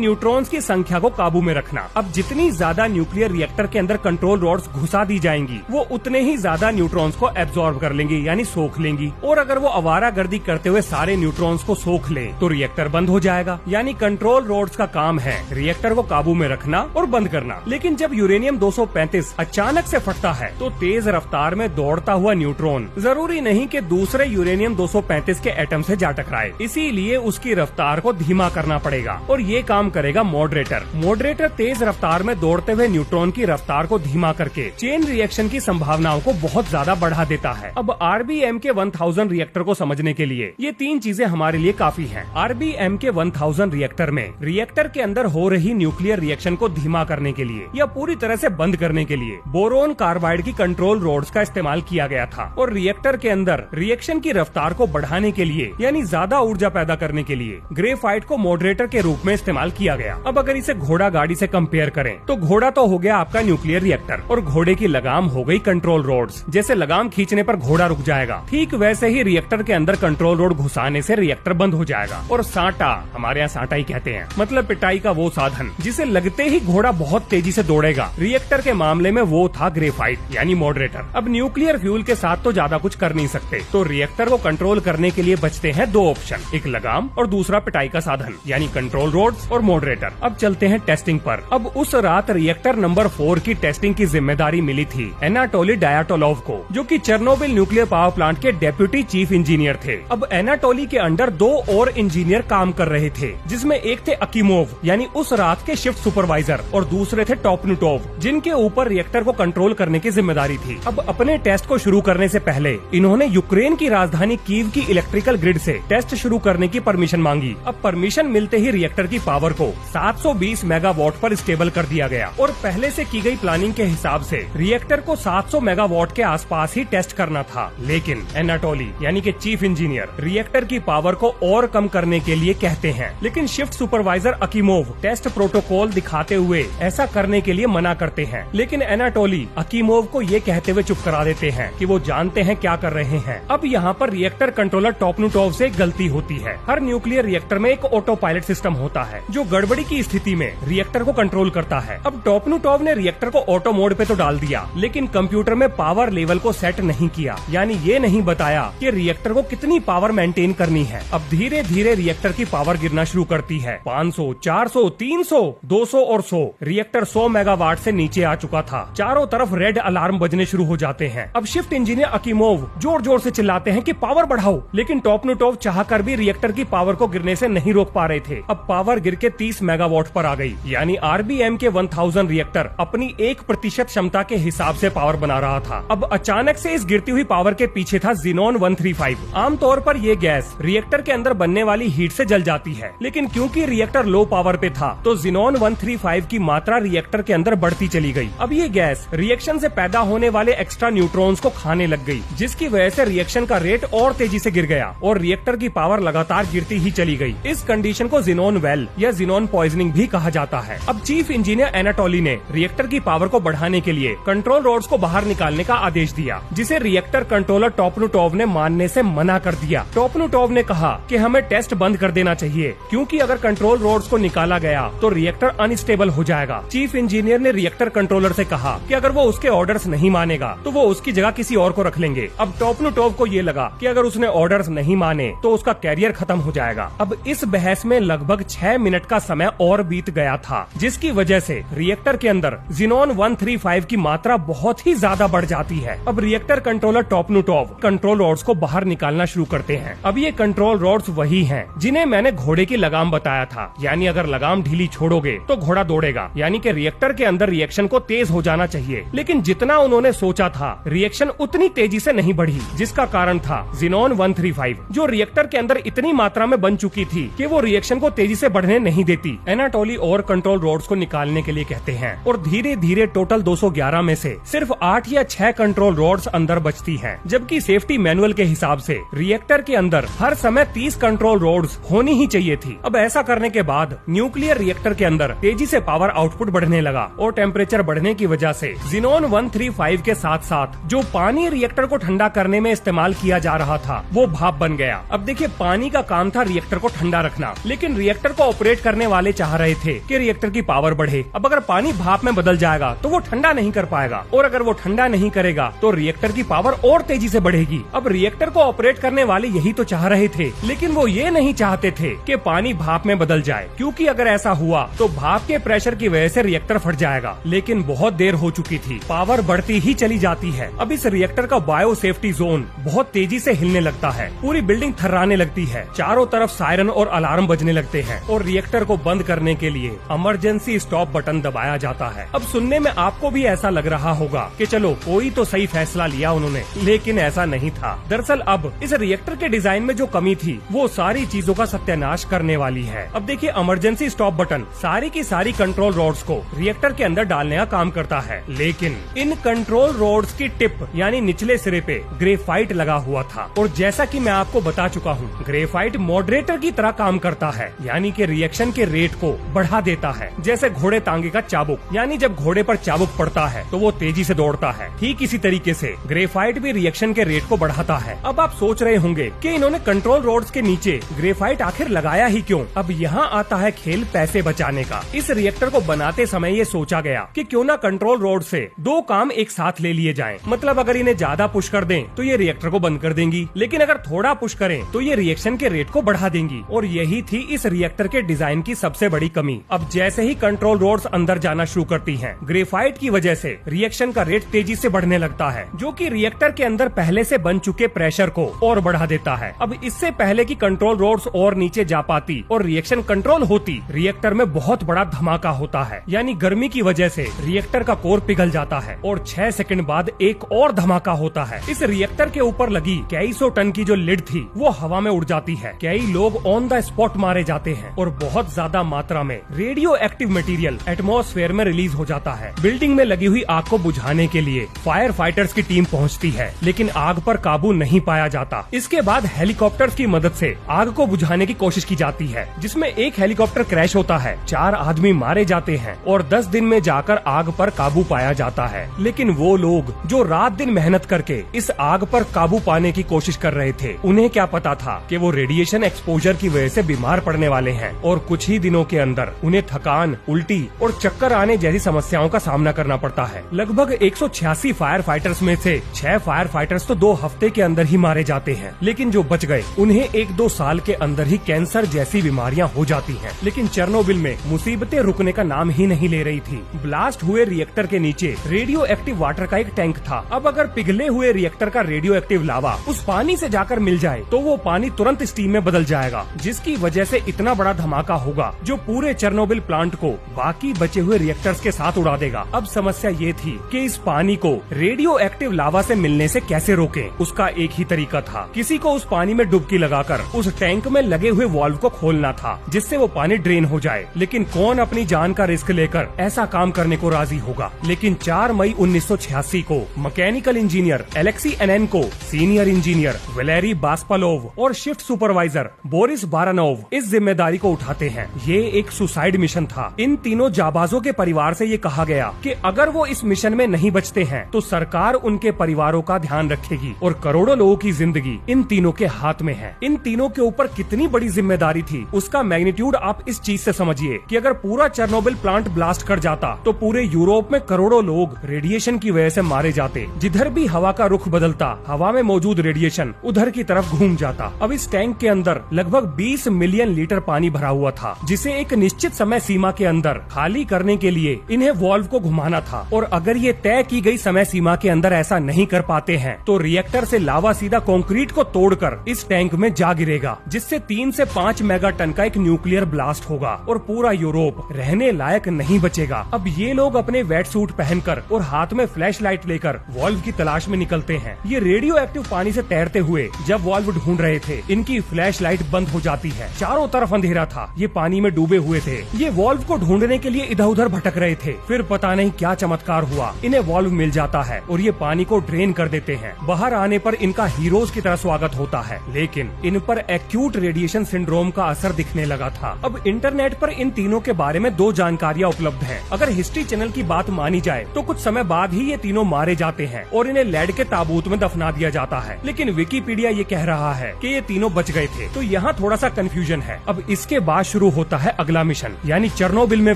Neutrons की संख्या को काबू में रखना। अब जितनी ज्यादा न्यूक्लियर रिएक्टर के अंदर कंट्रोल रॉड्स घुसा दी जाएंगी, वो उतने ही ज्यादा न्यूट्रॉन्स को एब्जॉर्ब कर लेंगी, यानी सोख लेंगी। और अगर वो आवारागर्दी करते हुए सारे न्यूट्रॉन्स को सोख ले तो रिएक्टर बंद हो जाएगा। यानी कंट्रोल रॉड्स का काम है रिएक्टर को काबू में रखना और बंद करना। लेकिन जब यूरेनियम 235 अचानक से फटता है तो तेज रफ्तार में दौड़ता हुआ न्यूट्रॉन जरूरी नहीं कि दूसरे यूरेनियम 235 के एटम से जा टकराए, इसीलिए उसकी रफ्तार को धीमा करना पड़ेगा और ये काम करेगा मॉडरेटर। मॉडरेटर तेज रफ्तार में दौड़ते हुए न्यूट्रॉन की रफ्तार को धीमा करके चेन रिएक्शन की संभावनाओं को बहुत ज्यादा बढ़ा देता है। अब RBMK 1000 रिएक्टर को समझने के लिए ये तीन चीजें हमारे लिए काफी हैं। RBMK 1000 रिएक्टर में रिएक्टर के अंदर हो रही न्यूक्लियर रिएक्शन को धीमा करने के लिए या पूरी तरह से बंद करने के लिए बोरोन कार्बाइड की कंट्रोल रॉड्स का इस्तेमाल किया गया था और रिएक्टर के अंदर रिएक्शन की रफ्तार को बढ़ाने के लिए यानी ज्यादा ऊर्जा पैदा करने के लिए ग्रेफाइट को मॉडरेटर के रूप में इस्तेमाल किया गया। अब अगर इसे घोड़ा गाड़ी से कंपेयर करें तो घोड़ा तो हो गया आपका न्यूक्लियर रिएक्टर और घोड़े की लगाम हो गई कंट्रोल रॉड्स। जैसे लगाम खींचने पर घोड़ा रुक जाएगा, ठीक वैसे ही रिएक्टर के अंदर कंट्रोल रॉड घुसाने से रिएक्टर बंद हो जाएगा। और सांटा, हमारे यहाँ सांटा ही कहते हैं, मतलब पिटाई का वो साधन जिसे लगते ही घोड़ा बहुत तेजी से दौड़ेगा, रिएक्टर के मामले में वो था ग्रेफाइट यानी मॉडरेटर। अब न्यूक्लियर फ्यूल के साथ तो ज्यादा कुछ कर नहीं सकते, तो रिएक्टर को कंट्रोल करने के लिए बचते हैं दो ऑप्शन, एक लगाम और दूसरा पिटाई का साधन यानी कंट्रोल रॉड्स और मॉडरेटर। अब चलते हैं टेस्टिंग पर। अब उस रात रिएक्टर नंबर 4 की टेस्टिंग की जिम्मेदारी मिली थी एनाटोली डायाटोलोव को, जो कि चेर्नोबिल न्यूक्लियर पावर प्लांट के डेप्यूटी चीफ इंजीनियर थे। अब एनाटोली के अंडर दो और इंजीनियर काम कर रहे थे, जिसमें एक थे अकीमोव यानी उस रात के शिफ्ट सुपरवाइजर और दूसरे थे टॉपनुटोव, जिनके ऊपर रिएक्टर को कंट्रोल करने की जिम्मेदारी थी। अब अपने टेस्ट को शुरू करने से पहले इन्होंने यूक्रेन की राजधानी कीव की इलेक्ट्रिकल ग्रिड से टेस्ट शुरू करने की परमिशन मांगी। अब परमिशन मिलते ही रिएक्टर की पावर को 720 मेगावाट पर स्टेबल कर दिया गया और पहले से की गई प्लानिंग के हिसाब से रिएक्टर को 700 मेगावाट के आसपास ही टेस्ट करना था। लेकिन एनाटोली यानी कि चीफ इंजीनियर रिएक्टर की पावर को और कम करने के लिए कहते हैं, लेकिन शिफ्ट सुपरवाइजर अकीमोव टेस्ट प्रोटोकॉल दिखाते हुए ऐसा करने के लिए मना करते हैं। लेकिन एनाटोली अकीमोव को ये कहते हुए चुप करा देते हैं कि वो जानते हैं क्या कर रहे हैं। अब यहाँ पर रिएक्टर कंट्रोलर टॉपनुटोव से गलती होती है। हर न्यूक्लियर रिएक्टर में एक ऑटो पायलट सिस्टम होता है जो गड़बड़ी की स्थिति में रिएक्टर को कंट्रोल करता है। अब टॉपनुटोव ने रिएक्टर को ऑटो मोड पे तो डाल दिया, लेकिन कंप्यूटर में पावर लेवल को सेट नहीं किया, यानी ये नहीं बताया कि रिएक्टर को कितनी पावर मेंटेन करनी है। अब धीरे धीरे रिएक्टर की पावर गिरना शुरू करती है। 500, 400, 300, 200 और 100। रिएक्टर 100 मेगावाट से नीचे आ चुका था। चारों तरफ रेड अलार्म बजने शुरू हो जाते हैं। अब शिफ्ट इंजीनियर अकीमोव जोर जोर से चिल्लाते हैं कि पावर बढ़ाओ, लेकिन टॉपनुटोव चाहकर भी रिएक्टर की पावर को गिरने से नहीं रोक पा रहे थे। अब पावर गिर के 30 मेगावाट पर आ गई, यानी RBMK 1000 रिएक्टर अपनी 1% क्षमता के हिसाब से पावर बना रहा था। अब अचानक से इस गिरती हुई पावर के पीछे था ज़ीनोन 135। आमतौर पर ये गैस रिएक्टर के अंदर बनने वाली हीट से जल जाती है, लेकिन क्योंकि रिएक्टर लो पावर पे था तो ज़ीनोन 135 की मात्रा रिएक्टर के अंदर बढ़ती चली गई। अब ये गैस रिएक्शन से पैदा होने वाले एक्स्ट्रा न्यूट्रॉन्स को खाने लग गई, जिसकी वजह से रिएक्शन का रेट और तेजी से गिर गया और रिएक्टर की पावर लगातार गिरती ही चली गई। इस कंडीशन को ज़ीनोन वेल या ज़ीनोन पॉइजनिंग भी कहा जाता है। अब चीफ इंजीनियर एनाटोली ने रिएक्टर की पावर को बढ़ाने के लिए कंट्रोल रॉड्स को बाहर निकालने का आदेश दिया, जिसे रिएक्टर कंट्रोलर टॉपनुटोव ने मानने से मना कर दिया। टॉपनुटोव ने कहा कि हमें टेस्ट बंद कर देना चाहिए, क्योंकि अगर कंट्रोल रॉड्स को निकाला गया तो रिएक्टर अनस्टेबल हो जाएगा। चीफ इंजीनियर ने रिएक्टर कंट्रोलर से कहा कि अगर वो उसके ऑर्डर्स नहीं मानेगा तो वो उसकी जगह किसी और को रख लेंगे। अब टॉपनुटोव को ये लगा कि अगर उसने ऑर्डर्स नहीं माने तो उसका कैरियर खत्म हो जाएगा। अब इस बहस में लगभग 6 मिनट का समय और बीत गया था, जिसकी वजह से रिएक्टर के अंदर ज़ीनोन 135 की मात्रा बहुत ही ज्यादा बढ़ जाती है। अब रिएक्टर कंट्रोलर टॉपनुटोव कंट्रोल रॉड्स को बाहर निकालना शुरू करते हैं। अब ये कंट्रोल रॉड्स वही हैं जिन्हें मैंने घोड़े की लगाम बताया था, यानी अगर लगाम ढीली छोड़ोगे तो घोड़ा दौड़ेगा, यानी कि रिएक्टर के अंदर रिएक्शन को तेज हो जाना चाहिए। लेकिन जितना उन्होंने सोचा था रिएक्शन उतनी तेजी से नहीं बढ़ी, जिसका कारण था ज़ीनोन 135, जो रिएक्टर के अंदर इतनी मात्रा में बन चुकी थी कि वो रिएक्शन को तेजी से बढ़ने नहीं देती। एनाटोली और कंट्रोल रॉड्स को निकालने के लिए कहते हैं और धीरे धीरे टोटल 211 में से सिर्फ 8 या 6 कंट्रोल रॉड्स अंदर बचती हैं, जबकि सेफ्टी मैनुअल के हिसाब से रिएक्टर के अंदर हर समय 30 कंट्रोल रॉड्स होनी ही चाहिए थी। अब ऐसा करने के बाद न्यूक्लियर रिएक्टर के अंदर तेजी से पावर आउटपुट बढ़ने लगा और टेम्परेचर बढ़ने की वजह से ज़ीनोन 135 के साथ साथ जो पानी रिएक्टर को ठंडा करने में इस्तेमाल किया जा रहा था वो भाप बन गया। अब देखिए, पानी का काम था रिएक्टर को ठंडा रखना, लेकिन रिएक्टर को ऑपरेट करने करने वाले चाह रहे थे कि रिएक्टर की पावर बढ़े। अब अगर पानी भाप में बदल जाएगा तो वो ठंडा नहीं कर पाएगा, और अगर वो ठंडा नहीं करेगा तो रिएक्टर की पावर और तेजी से बढ़ेगी। अब रिएक्टर को ऑपरेट करने वाले यही तो चाह रहे थे, लेकिन वो ये नहीं चाहते थे कि पानी भाप में बदल जाए, क्योंकि अगर ऐसा हुआ तो भाप के प्रेशर की वजह से रिएक्टर फट जाएगा। लेकिन बहुत देर हो चुकी थी, पावर बढ़ती ही चली जाती है। अब इस रिएक्टर का बायो सेफ्टी जोन बहुत तेजी से हिलने लगता है, पूरी बिल्डिंग थर्राने लगती है, चारों तरफ सायरन और अलार्म बजने लगते हैं, और रिएक्टर को बंद करने के लिए इमरजेंसी स्टॉप बटन दबाया जाता है। अब सुनने में आपको भी ऐसा लग रहा होगा कि चलो कोई तो सही फैसला लिया उन्होंने, लेकिन ऐसा नहीं था। दरअसल अब इस रिएक्टर के डिजाइन में जो कमी थी वो सारी चीजों का सत्यानाश करने वाली है। अब देखिए, इमरजेंसी स्टॉप बटन सारी की सारी कंट्रोल रोड्स को रिएक्टर के अंदर डालने का काम करता है, लेकिन इन कंट्रोल रोड्स की टिप यानी निचले सिरे पे ग्रेफाइट लगा हुआ था। और जैसा कि मैं आपको बता चुका हूँ, ग्रेफाइट मॉडरेटर की तरह काम करता है, यानी कि रिएक्शन के रेट को बढ़ा देता है। जैसे घोड़े तांगे का चाबुक, यानी जब घोड़े पर चाबुक पड़ता है तो वो तेजी से दौड़ता है, ठीक इसी तरीके से ग्रेफाइट भी रिएक्शन के रेट को बढ़ाता है। अब आप सोच रहे होंगे कि इन्होंने कंट्रोल रोड्स के नीचे ग्रेफाइट आखिर लगाया ही क्यों? अब यहाँ आता है खेल पैसे बचाने का। इस रिएक्टर को बनाते समय ये सोचा गया कि क्यों ना कंट्रोल रोड से दो काम एक साथ ले लिए जाएं। मतलब अगर इन्हें ज्यादा पुश कर दें तो ये रिएक्टर को बंद कर देंगी, लेकिन अगर थोड़ा पुश करें तो ये रिएक्शन के रेट को बढ़ा देंगी। और यही थी इस रिएक्टर के डिजाइन की सबसे बड़ी कमी। अब जैसे ही कंट्रोल रोड्स अंदर जाना शुरू करती हैं, ग्रेफाइट की वजह से रिएक्शन का रेट तेजी से बढ़ने लगता है, जो कि रिएक्टर के अंदर पहले से बन चुके प्रेशर को और बढ़ा देता है। अब इससे पहले कि कंट्रोल रोड्स और नीचे जा पाती और रिएक्शन कंट्रोल होती, रिएक्टर में बहुत बड़ा धमाका होता है, यानी गर्मी की वजह से रिएक्टर का कोर पिघल जाता है और 6 सेकंड बाद एक और धमाका होता है। इस रिएक्टर के ऊपर लगी कई सौ टन की जो लिड थी वो हवा में उड़ जाती है, कई लोग ऑन द स्पॉट मारे जाते हैं और बहुत ज्यादा मात्रा में रेडियो एक्टिव मटेरियल एटमॉस्फेयर में रिलीज हो जाता है। बिल्डिंग में लगी हुई आग को बुझाने के लिए फायर फाइटर्स की टीम पहुंचती है, लेकिन आग पर काबू नहीं पाया जाता। इसके बाद हेलीकॉप्टर्स की मदद से आग को बुझाने की कोशिश की जाती है, जिसमें एक हेलीकॉप्टर क्रैश होता है, 4 आदमी मारे जाते हैं और 10 दिन में जाकर आग पर काबू पाया जाता है। लेकिन वो लोग जो रात दिन मेहनत करके इस आग पर काबू पाने की कोशिश कर रहे थे, उन्हें क्या पता था कि वो रेडिएशन एक्सपोजर की वजह से बीमार पड़ने वाले हैं और कुछ ही दिनों के अंदर उन्हें थकान, उल्टी और चक्कर आने जैसी समस्याओं का सामना करना पड़ता है। लगभग 186 फायर फाइटर्स में से 6 फायर फाइटर्स तो 2 हफ्ते के अंदर ही मारे जाते हैं, लेकिन जो बच गए उन्हें 1-2 साल के अंदर ही कैंसर जैसी बीमारियां हो जाती हैं। लेकिन चेर्नोबिल में मुसीबतें रुकने का नाम ही नहीं ले रही थी। ब्लास्ट हुए रिएक्टर के नीचे रेडियो एक्टिव वाटर का एक टैंक था। अब अगर पिघले हुए रिएक्टर का रेडियो एक्टिव लावा उस पानी से जाकर मिल जाए तो वो पानी तुरंत स्टीम में बदल जाएगा, जिसकी वजह से इतना बड़ा धमाका होगा जो पूरे चेर्नोबिल प्लांट को बाकी बचे हुए रिएक्टर्स के साथ उड़ा देगा। अब समस्या ये थी कि इस पानी को रेडियो एक्टिव लावा से मिलने से कैसे रोकें। उसका एक ही तरीका था, किसी को उस पानी में डुबकी लगाकर उस टैंक में लगे हुए वाल्व को खोलना था, जिससे वो पानी ड्रेन हो जाए। लेकिन कौन अपनी जान का रिस्क लेकर ऐसा काम करने को राजी होगा। लेकिन 4 मई 1986 को mechanical engineer Alexei Ananenko, senior engineer Valery Bespalov और शिफ्ट सुपरवाइजर बोरिस बारानोव इस जिम्मेदारी को उठाते हैं। ये एक सुसाइड मिशन था। इन तीनों जाबाजों के परिवार से ये कहा गया कि अगर वो इस मिशन में नहीं बचते हैं तो सरकार उनके परिवारों का ध्यान रखेगी और करोड़ों लोगों की जिंदगी इन तीनों के हाथ में है। इन तीनों के ऊपर कितनी बड़ी जिम्मेदारी थी, उसका मैग्नीट्यूड आप इस चीज से समझिए कि अगर पूरा चेर्नोबिल प्लांट ब्लास्ट कर जाता तो पूरे यूरोप में करोड़ों लोग रेडिएशन की वजह से मारे जाते। जिधर भी हवा का रुख बदलता, हवा में मौजूद रेडिएशन उधर की तरफ घूम जाता। अब इस टैंक के अंदर लगभग 20 मिलियन लीटर पानी भरा हुआ था, जिसे एक निश्चित समय सीमा के अंदर खाली करने के लिए इन्हें वाल्व को घुमाना था। और अगर ये तय की गई समय सीमा के अंदर ऐसा नहीं कर पाते हैं तो रिएक्टर से लावा सीधा कंक्रीट को तोड़कर इस टैंक में जा गिरेगा, जिससे 3 से 5 मेगा टन का एक न्यूक्लियर ब्लास्ट होगा और पूरा यूरोप रहने लायक नहीं बचेगा। अब ये लोग अपने वेट सूट पहनकर और हाथ में फ्लैश लाइट लेकर वाल्व की तलाश में निकलते हैं। ये रेडियो एक्टिव पानी से तैरते हुए जब वाल्व ढूंढ रहे थे, इनकी फ्लैश लाइट बंद हो जाती है। चारों तरफ अंधेरा था, ये पानी में डूबे हुए थे। ये वाल्व को ढूंढने के लिए इधर उधर भटक रहे थे। फिर पता नहीं क्या चमत्कार हुआ, इन्हें वाल्व मिल जाता है और ये पानी को ड्रेन कर देते हैं। बाहर आने पर इनका हीरोज की तरह स्वागत होता है, लेकिन इन पर एक्यूट रेडिएशन सिंड्रोम का असर दिखने लगा था। अब इंटरनेट पर इन तीनों के बारे में 2 जानकारियां उपलब्ध हैं। अगर हिस्ट्री चैनल की बात मानी जाए तो कुछ समय बाद ही ये तीनों मारे जाते हैं और इन्हें लेड के ताबूत में दफना दिया जाता है। लेकिन विकिपीडिया ये कह रहा है कि ये तीनों बच गए थे, तो यहाँ थोड़ा सा कंफ्यूजन है। अब इसके बाद शुरू होता है अगला मिशन, यानी चेर्नोबिल में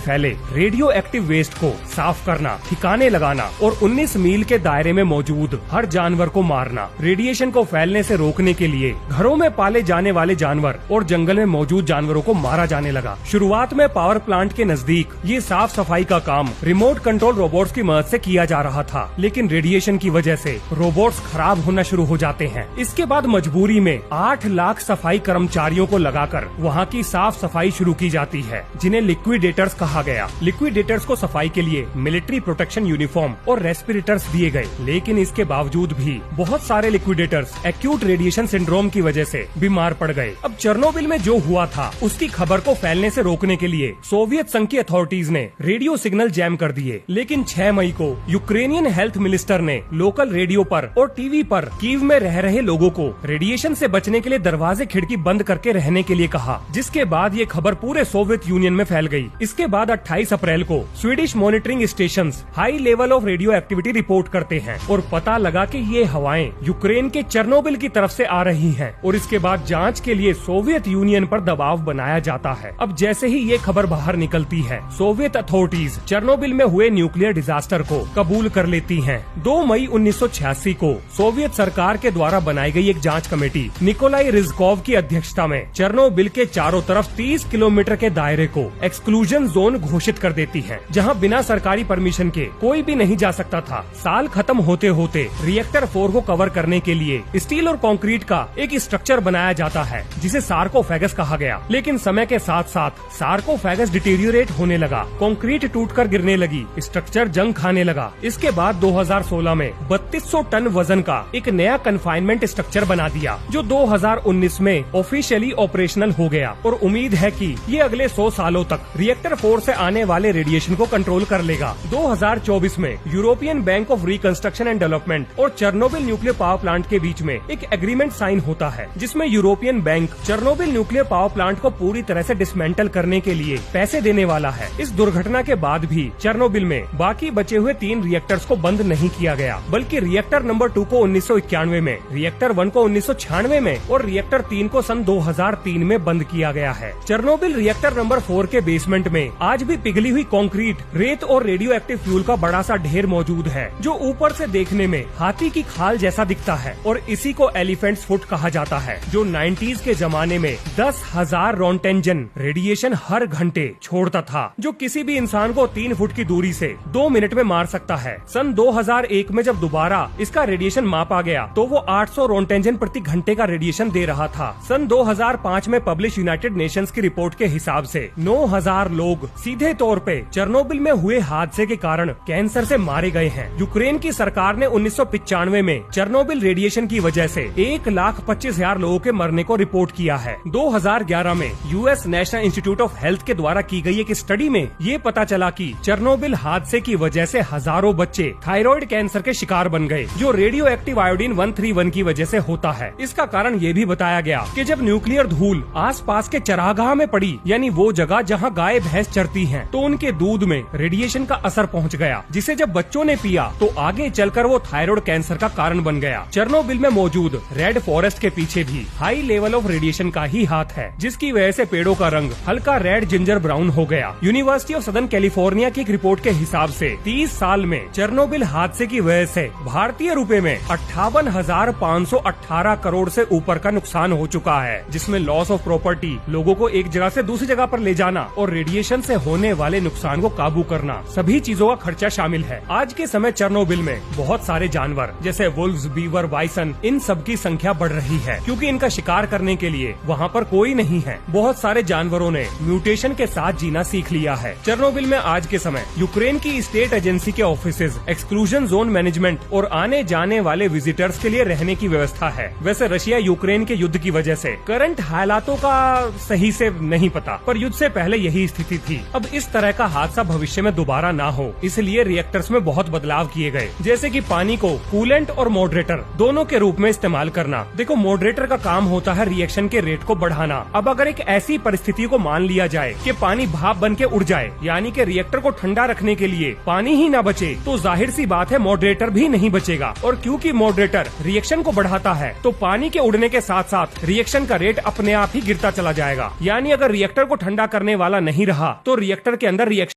फैले रेडियो एक्टिव वेस्ट को साफ करना, ठिकाने लगाना और 19 मील के दायरे में मौजूद हर जानवर को मारना। रेडिएशन को फैलने से रोकने के लिए घरों में पाले जाने वाले जानवर और जंगल में मौजूद जानवरों को मारा जाने लगा। शुरुआत में पावर प्लांट के नजदीक ये साफ सफाई का काम रिमोट कंट्रोल रोबोट्स की मदद से किया जा रहा था, लेकिन रेडिएशन की वजह से रोबोट्स खराब होना शुरू हो जाते हैं। इसके बाद मजबूरी में 8 लाख सफाई कर्मचारियों को लगाकर वहाँ की साफ सफाई शुरू की जाती है, जिन्हें लिक्विडेटर्स कहा गया। लिक्विडेटर्स को सफाई के लिए मिलिट्री प्रोटेक्शन यूनिफॉर्म और रेस्पिरेटर्स दिए गए, लेकिन इसके बावजूद भी बहुत सारे लिक्विडेटर्स एक्यूट रेडिएशन सिंड्रोम की वजह से बीमार पड़ गए। अब चेर्नोबिल में जो हुआ था उसकी खबर को फैलने से रोकने के लिए सोवियत संघ की अथॉरिटीज ने रेडियो सिग्नल जैम कर दिए, लेकिन 6 मई को यूक्रेनियन हेल्थ मिनिस्टर ने लोकल रेडियो पर और टीवी पर कीव में रह रहे लोगों को रेडिएशन से बचने के लिए दरवाजे खिड़की बंद करके रहने के लिए कहा, जिसके बाद ये खबर पूरे सोवियत यूनियन में फैल गई। इसके बाद 28 अप्रैल को Swedish monitoring stations high level of radio activity report करते हैं और पता लगा कि ये हवाएं यूक्रेन के चेर्नोबिल की तरफ से आ रही हैं, और इसके बाद जांच के लिए सोवियत यूनियन पर दबाव बनाया जाता है। अब जैसे ही ये खबर बाहर निकलती है, सोवियत अथॉरिटीज चेर्नोबिल में हुए न्यूक्लियर डिजास्टर को कबूल कर लेती हैं। 2 मई 1986 को सोवियत सरकार के द्वारा बनाई गई एक जांच कमेटी निकोलाई रिजकोव की अध्यक्षता में चेर्नोबिल के चारों तरफ 30 किलोमीटर के दायरे को एक्सक्लूजन जोन घोषित कर देती है, जहां बिना सरकारी परमिशन के कोई भी नहीं जा सकता था। साल खत्म होते होते रिएक्टर 4 को कवर करने के लिए स्टील और कंक्रीट का एक स्ट्रक्चर बनाया जाता है, जिसे सार्कोफेगस कहा गया। लेकिन समय के साथ साथ सार्कोफेगस डिटेरियोरेट होने लगा, कंक्रीट टूटकर गिरने लगी, स्ट्रक्चर जंग खाने लगा। इसके बाद 2016 में 3200 टन वजन का एक नया कन्फाइनमेंट स्ट्रक्चर बना दिया, जो 2019 में ऑफिशियली ऑपरेशनल हो गया, और उम्मीद है कि ये अगले 100 सालों तक रिएक्टर 4 से आने वाले रेडिएशन को कंट्रोल कर लेगा। 2024 में European bank of reconstruction and development और चेर्नोबिल न्यूक्लियर पावर प्लांट के बीच में एक एग्रीमेंट साइन होता है, जिसमें European bank Chernobyl nuclear power plant को पूरी तरह से डिसमेंटल करने के लिए पैसे देने वाला है। इस दुर्घटना के बाद भी चेर्नोबिल में बाकी बचे हुए 3 रिएक्टर्स को बंद नहीं किया गया, बल्कि रिएक्टर नंबर 2 को 1991 में, रिएक्टर 1 को 1996 में और रिएक्टर 3 को सन 2003 में बंद किया गया है। चेर्नोबिल रिएक्टर नंबर 4 के बेसमेंट में आज भी पिघली हुई कंक्रीट, रेत और रेडियो एक्टिव फ्यूल का बड़ा सा ढेर मौजूद है, जो ऊपर से देखने में हाथी की खाल जैसा दिखता है, और इसी को एलिफेंट्स फुट कहा जाता है, जो 90s के जमाने में 10,000 रोंटेंजन रेडिएशन हर घंटे छोड़ता था, जो किसी भी इंसान को 3 फुट की दूरी से 2 मिनट में मार सकता है। सन 2001 में जब दोबारा इसका रेडिएशन मापा गया तो वो 800 रोंटेंजन प्रति घंटे का रेडिएशन दे रहा था। सन 2005 में पब्लिश यूनाइटेड नेशंस की रिपोर्ट के हिसाब से 9000 लोग सीधे तौर पे चेर्नोबिल में हुए हादसे के कारण कैंसर से मारे गए हैं। यूक्रेन की सरकार ने 1995 में चेर्नोबिल रेडिएशन की वजह से 1,25,000 लोगों के मरने को रिपोर्ट किया है। 2011 में US national institute of health के द्वारा की गई एक स्टडी में ये पता चला कि चेर्नोबिल हादसे की वजह से हजारों बच्चे थायराइड कैंसर के शिकार बन गए, जो रेडियो एक्टिव आयोडीन 131 की वजह से होता है। इसका कारण ये भी बताया गया कि जब न्यूक्लियर धूल आसपास के चरागाह में पड़ी, यानी वो जगह जहाँ गाय भैंस चरती हैं, तो उनके दूध में रेडिएशन का असर पहुँच गया, जिसे जब बच्चों ने पिया तो आगे चलकर वो थायराइड कैंसर का कारण बन गया। चेर्नोबिल में मौजूद रेड फॉरेस्ट के पीछे भी हाई लेवल ऑफ रेडिएशन का ही हाथ है, जिसकी वजह से पेड़ों का रंग हल्का रेड जिंजर ब्राउन हो गया। यूनिवर्सिटी ऑफ सदर्न कैलिफोर्निया की एक रिपोर्ट के हिसाब से 30 साल में चेर्नोबिल हादसे की वजह से भारतीय रुपए में 58,518 करोड़ से ऊपर का नुकसान हो चुका है, जिसमें लॉस ऑफ प्रॉपर्टी, लोगों को एक जगह से दूसरी जगह पर ले जाना और रेडिएशन से होने वाले नुकसान को काबू करना, सभी चीजों का खर्चा शामिल है। आज के समय चेर्नोबिल में बहुत सारे जानवर जैसे वुल्व्स, बीवर, बाइसन, इन सब की संख्या बढ़ रही है, क्योंकि इनका शिकार करने के लिए वहाँ पर कोई नहीं है। बहुत सारे जानवरों ने म्यूटेशन के साथ जीना सीख लिया है। चेर्नोबिल में आज के समय यूक्रेन की स्टेट एजेंसी के ऑफिसेज, एक्सक्लूजन जोन मैनेजमेंट और आने जाने वाले विजिटर्स के लिए रहने की व्यवस्था है। वैसे रशिया यूक्रेन के युद्ध की वजह से करंट हालातों का सही से नहीं पता, पर युद्ध से पहले यही स्थिति थी। अब इस तरह का हादसा भविष्य में दोबारा ना हो, इसलिए रिएक्टर्स में बहुत बदलाव किए गए, जैसे कि पानी को कूलेंट और मॉडरेटर दोनों के रूप में इस्तेमाल करना। देखो, मॉडरेटर का काम होता है रिएक्शन के रेट को बढ़ाना। अब अगर एक ऐसी परिस्थिति को मान लिया जाए कि पानी भाप बन के उड़ जाए, यानी कि रिएक्टर को ठंडा रखने के लिए पानी ही ना बचे, तो जाहिर सी बात है मॉडरेटर भी नहीं बचेगा। और क्योंकि मॉडरेटर रिएक्शन को बढ़ाता है, तो पानी के उड़ने के साथ साथ रिएक्शन का रेट अपने आप ही गिरता चला जाएगा, यानी यानी अगर रिएक्टर को ठंडा करने वाला नहीं रहा तो रिएक्टर के अंदर रिएक्शन